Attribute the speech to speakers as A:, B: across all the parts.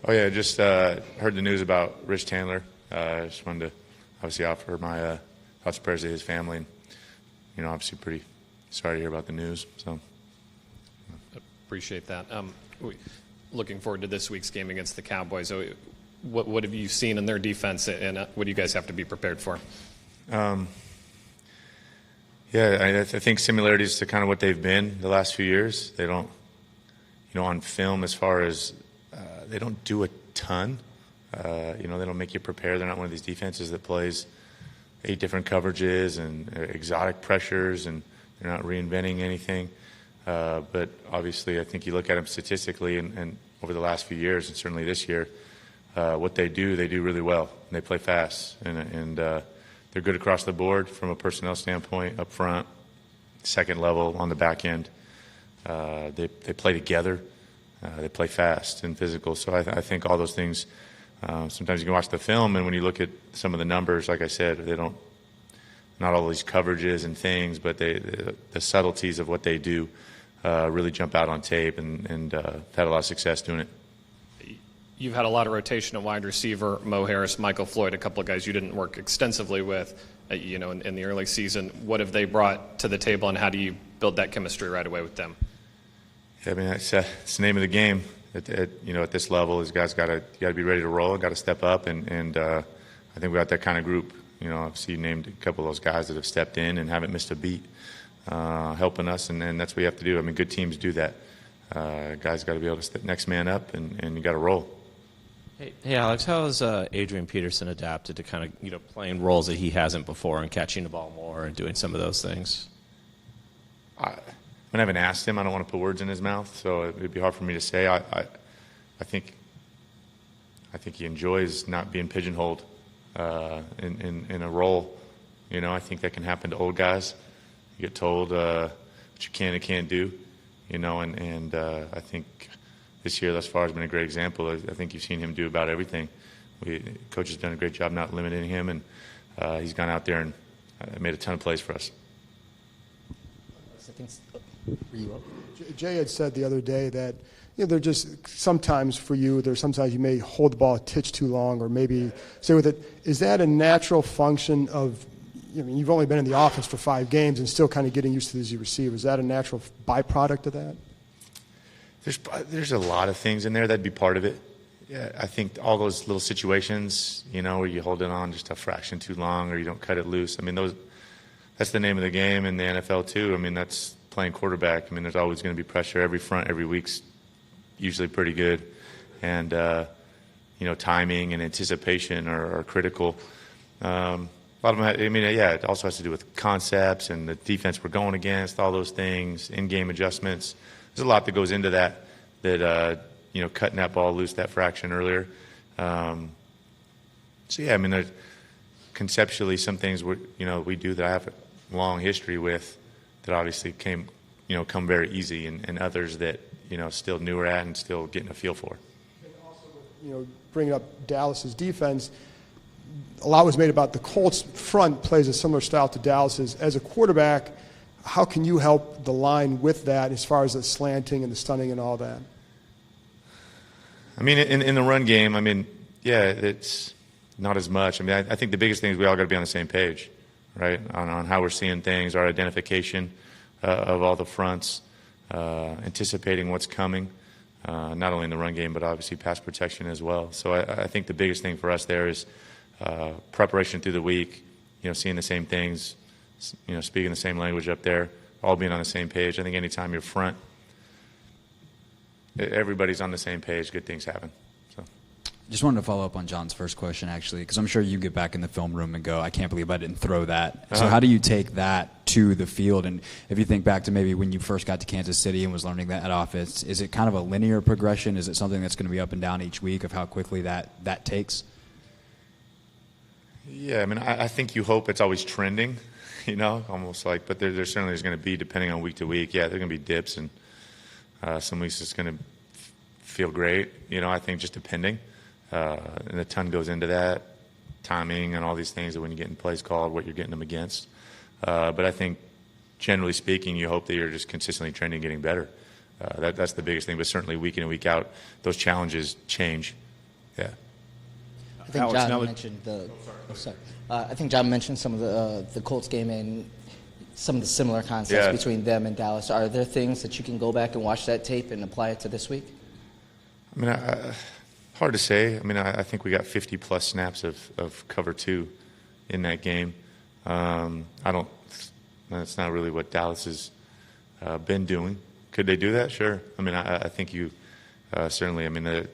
A: Oh yeah, just heard the news about Rich Tandler. Just wanted to obviously offer my thoughts and prayers to his family, and obviously pretty sorry to hear about the news. So
B: appreciate that. Looking forward to this week's game against the Cowboys. So what have you seen in their defense, and what do you guys have to be prepared for?
A: Yeah, I think similarities to kind of what they've been the last few years. They don't, on film as far as they don't do a ton. They don't make you prepare. They're not one of these defenses that plays 8 different coverages and exotic pressures, and they're not reinventing anything. But obviously, I think you look at them statistically and over the last few years, and certainly this year, what they do really well. And they play fast, and they're good across the board from a personnel standpoint, up front, second level, on the back end. They play together. They play fast and physical. So I think all those things, sometimes you can watch the film, and when you look at some of the numbers, like I said, not all these coverages and things, but the subtleties of what they do really jump out on tape, and had a lot of success doing it.
B: You've had a lot of rotation at wide receiver, Mo Harris, Michael Floyd, a couple of guys you didn't work extensively with, in the early season. What have they brought to the table, and how do you build that chemistry right away with them?
A: Yeah, I mean, it's the name of the game. At this level, these guys got to be ready to roll, got to step up, and I think we got that kind of group. Obviously you named a couple of those guys that have stepped in and haven't missed a beat, helping us, and that's what you have to do. I mean, good teams do that. Guys got to be able to step next man up, and you got to roll.
C: Hey, Alex, how has Adrian Peterson adapted to kind of playing roles that he hasn't before and catching the ball more and doing some of those things?
A: I haven't asked him. I don't want to put words in his mouth, so it'd be hard for me to say. I think he enjoys not being pigeonholed in a role. I think that can happen to old guys. You get told what you can and can't do. And I think this year thus far has been a great example. I think you've seen him do about everything. Coach has done a great job not limiting him, and he's gone out there and made a ton of plays for us.
D: Jay had said the other day that they're just sometimes for you, sometimes you may hold the ball a titch too long, or maybe stay with it. Is that a natural function of, you've only been in the offense for 5 games and still kind of getting used to these receivers? Is that a natural byproduct of that?
A: There's a lot of things in there that'd be part of it. Yeah, I think all those little situations, where you hold it on just a fraction too long or you don't cut it loose. I mean, that's the name of the game in the NFL too. I mean, that's playing quarterback. I mean, there's always going to be pressure. Every front, every week's usually pretty good, and timing and anticipation are critical. A lot of them. It also has to do with concepts and the defense we're going against. All those things, in-game adjustments. There's a lot that goes into that. Cutting that ball loose that fraction earlier. There's conceptually some things we do that I have a long history with that obviously come very easy, and others that still newer at and still getting a feel for.
D: And also, bringing up Dallas's defense, a lot was made about the Colts front plays a similar style to Dallas's. As a quarterback, how can you help the line with that as far as the slanting and the stunning and all that?
A: I mean, in the run game, it's not as much. I think the biggest thing is we all got to be on the same page, right, on how we're seeing things, our identification of all the fronts, anticipating what's coming, not only in the run game but obviously pass protection as well. So I think the biggest thing for us there is preparation through the week, seeing the same things, speaking the same language up there, all being on the same page. I think anytime you're front, everybody's on the same page, good things happen. So,
E: just wanted to follow up on John's first question, actually, because I'm sure you get back in the film room and go, I can't believe I didn't throw that. So how do you take that to the field? And if you think back to maybe when you first got to Kansas City and was learning that offense, is it kind of a linear progression? Is it something that's going to be up and down each week of how quickly that takes?
A: Yeah, I think you hope it's always trending, almost like, but there certainly is going to be, depending on week to week, there are going to be dips, and some weeks it's going to feel great, I think just depending. And a ton goes into that, timing and all these things that when you're getting plays called, what you're getting them against. But I think, generally speaking, you hope that you're just consistently trending, getting better. That's the biggest thing, but certainly week in and week out, those challenges change. Yeah.
F: I think
G: Alex, now
F: John
G: that-
F: mentioned the. Oh, sorry. I think John mentioned some of the Colts game and some of the similar concepts
A: Yeah.
F: between them and Dallas. Are there things that you can go back and watch that tape and apply it to this week?
A: I mean, hard to say. I mean, I think we got 50-plus snaps of cover two in that game. That's not really what Dallas has been doing. Could they do that? Sure. I mean, I think you certainly, I mean,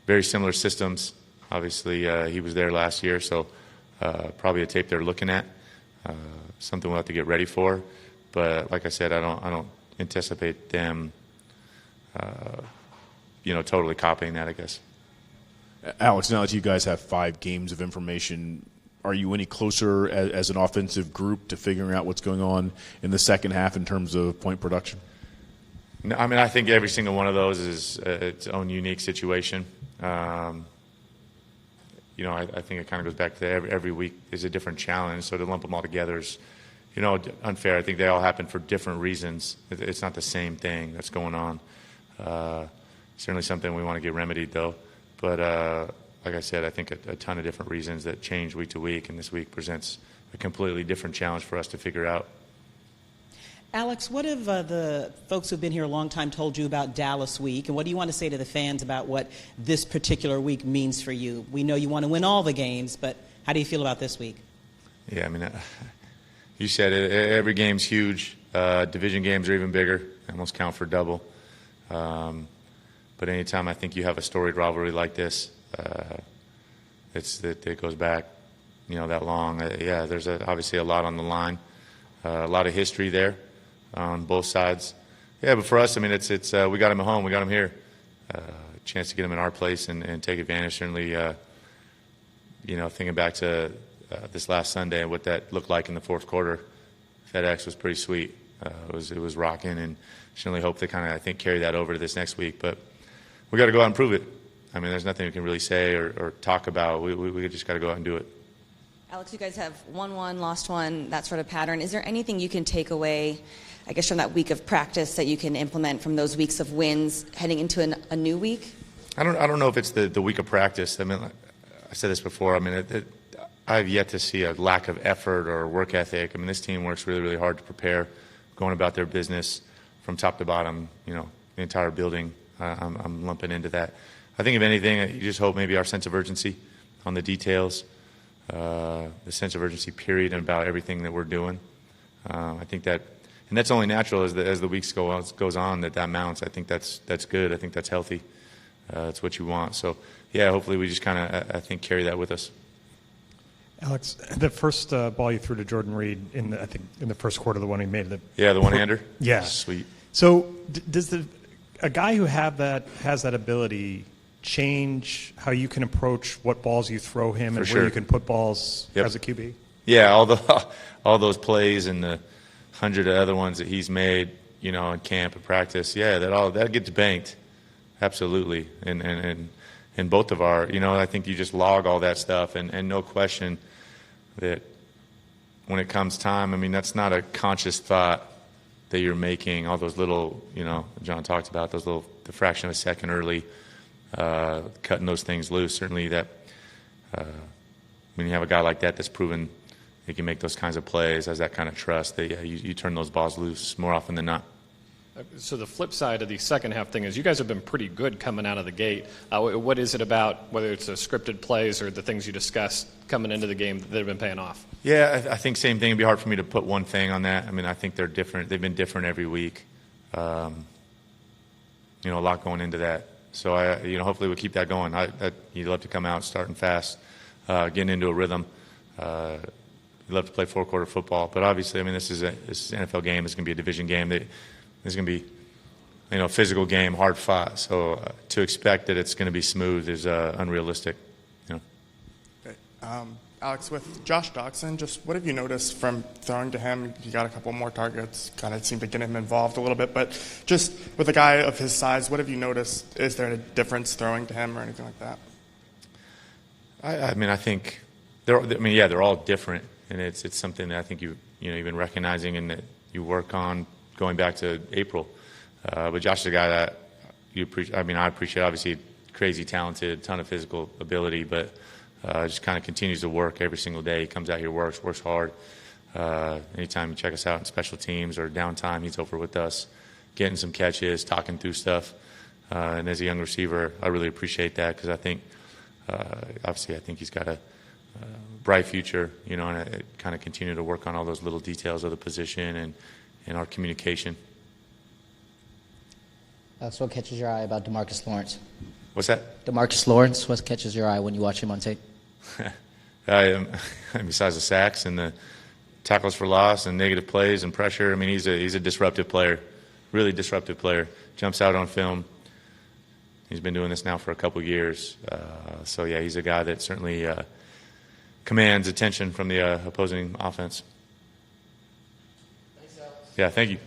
A: very similar systems. Obviously, he was there last year, so probably a tape they're looking at, something we'll have to get ready for. But like I said, I don't anticipate them, totally copying that, I guess.
G: Alex, now that you guys have 5 games of information, are you any closer as an offensive group to figuring out what's going on in the second half in terms of point production?
A: No, I mean, I think every single one of those is its own unique situation. I think it kind of goes back to every week is a different challenge. So to lump them all together is, unfair. I think they all happen for different reasons. It's not the same thing that's going on. Certainly something we want to get remedied, though. But like I said, I think a ton of different reasons that change week to week, and this week presents a completely different challenge for us to figure out.
H: Alex, what have the folks who've been here a long time told you about Dallas Week, and what do you want to say to the fans about what this particular week means for you? We know you want to win all the games, but how do you feel about this week?
A: Yeah, I mean, you said it. Every game's huge. Division games are even bigger. They almost count for double. But anytime I think you have a storied rivalry like this, it goes back, that long. There's obviously a lot on the line, a lot of history there on both sides. Yeah, but for us, I mean, it's we got him at home, we got him here. Chance to get him in our place and take advantage. Certainly, thinking back to this last Sunday and what that looked like in the fourth quarter, FedEx was pretty sweet. It was rocking, and certainly hope to kind of, I think, carry that over to this next week. But we got to go out and prove it. I mean, there's nothing we can really say or talk about. We just got to go out and do it.
I: Alex, you guys have won one, lost one, that sort of pattern. Is there anything you can take away, I guess, from that week of practice that you can implement from those weeks of wins heading into a new week?
A: I don't know if it's the week of practice. I mean, I said this before. I mean, I've yet to see a lack of effort or work ethic. I mean, this team works really, really hard to prepare, going about their business from top to bottom. The entire building. I'm lumping into that. I think if anything, you just hope maybe our sense of urgency on the details, the sense of urgency period about everything that we're doing. I think that, and that's only natural as the weeks goes on that mounts. I think that's good. I think that's healthy. That's what you want. So yeah, hopefully we just kind of I think carry that with us.
J: Alex, the first ball you threw to Jordan Reed in the first quarter, the one he made.
A: The one-hander.
J: Yeah,
A: sweet.
J: So does a guy who has that ability change how you can approach what balls you throw him and where you can put balls as a QB?
A: Yeah, all those plays and the 100 other ones that he's made, in camp and practice. Yeah, that gets banked, absolutely. And both of our, I think you just log all that stuff, and no question that when it comes time, I mean, that's not a conscious thought that you're making. All those little, John talked about those little, the fraction of a second early. Cutting those things loose, certainly that when you have a guy like that that's proven he can make those kinds of plays, has that kind of trust, that you turn those balls loose more often than not.
B: So the flip side of the second half thing is you guys have been pretty good coming out of the gate. What is it about, whether it's the scripted plays or the things you discussed coming into the game, that have been paying off?
A: Yeah, I think same thing. It'd be hard for me to put one thing on that. I mean, I think they're different. They've been different every week. A lot going into that. So hopefully we'll keep that going. You'd love to come out starting fast, getting into a rhythm. You'd love to play four-quarter football, but obviously, I mean, this is an NFL game. It's going to be a division game. It's going to be, a physical game, hard fought. So to expect that it's going to be smooth is unrealistic.
K: Okay. Alex, with Josh Doctson, just what have you noticed from throwing to him? You got a couple more targets, kind of seemed to get him involved a little bit, but just with a guy of his size, what have you noticed? Is there a difference throwing to him or anything like that?
A: I think they're all different, and it's something that I think you've been recognizing and that you work on going back to April. But Josh is a guy that you appreciate. I appreciate, obviously, crazy talented, ton of physical ability, but just kind of continues to work every single day. He comes out here, works hard. Anytime you check us out in special teams or downtime, he's over with us, getting some catches, talking through stuff. And as a young receiver, I really appreciate that because I think, obviously, I think he's got a bright future, you know, and I kind of continue to work on all those little details of the position and our communication.
F: So what catches your eye about DeMarcus Lawrence?
A: What's that?
F: DeMarcus Lawrence, what catches your eye when you watch him on tape?
A: Besides the sacks and the tackles for loss and negative plays and pressure, I mean, he's a disruptive player, really disruptive player. Jumps out on film. He's been doing this now for a couple of years. So, yeah, he's a guy that certainly commands attention from the opposing offense.
F: Thanks, Alex.
A: Yeah, thank you.